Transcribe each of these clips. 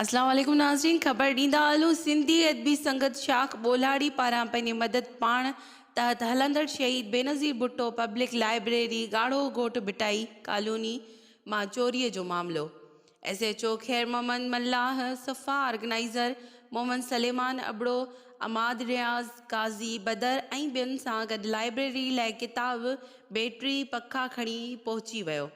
अस्सलाम वालेकुम नाज़रीन। ख़बर ॾींदा हलूं सिंधी अदबी संगत शाख ॿोलाड़ी पारां पंहिंजी मदद पाण तहत हलंदड़ शहीद बेनज़ीर भुट्टो पब्लिक लाइब्रेरी ॻाढ़ो ॻोठ बिटाई कॉलोनी मां चोरीअ जो मामिलो। SHO खैर मोहम्मद मल्लाह सफ़ा, ऑर्गेनाइज़र मोहम्मद सलेमान अबड़ो, अमाद रियाज़, काज़ी बदर ऐं ॿियनि सां गॾु लाइब्रेरी लाइ किताब, बैटरी, पखा खणी पहुची वियो।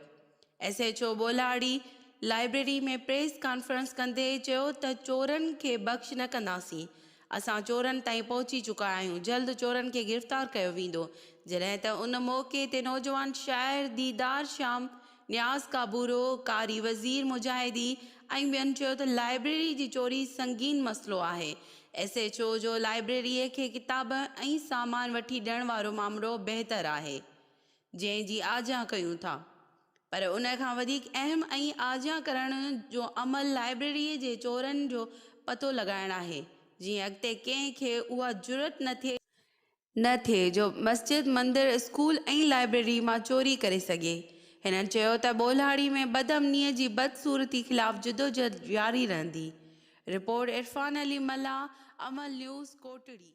SHO ॿोलाड़ी लाइब्रेरी में प्रेस कॉन्फ्रेंस कंदे चयो त चोरनि खे बख़्श न कंदासीं। असां चोरनि ताईं पहुची चुका आहियूं। जल्द चोरनि खे गिरफ़्तार कयो वेंदो। जॾहिं त उन मौक़े ते नौजवान शाइर दीदार शाम, न्याज़ काबूरो, कारी वज़ीर मुजाहिदी ऐं ॿियनि चयो त लाइब्रेरी जी चोरी संगीन मसइलो आहे। SHO जो लाइब्रेरीअ खे किताब ऐं सामान वठी ॾियण वारो मामिलो बहितर आहे, जंहिं जी आजा कयूं था। पर उन खां वधीक अहम ऐं आजा करण जो अमल लाइब्रेरीअ जे चोरनि जो पतो लॻाइणु आहे, जीअं अॻिते कंहिंखे उहा जुरत न थिए जो मस्जिद, मंदिर, स्कूल ऐं लाइब्रेरी मां चोरी करे सघे। हिननि चयो त ॿोलाड़ी में बदअमनीअ जी बदसूरती ख़िलाफ़ जिदोजहद जारी रहंदी। रिपोर्ट इरफान अली मल्ला, अमल न्यूज़, कोटड़ी।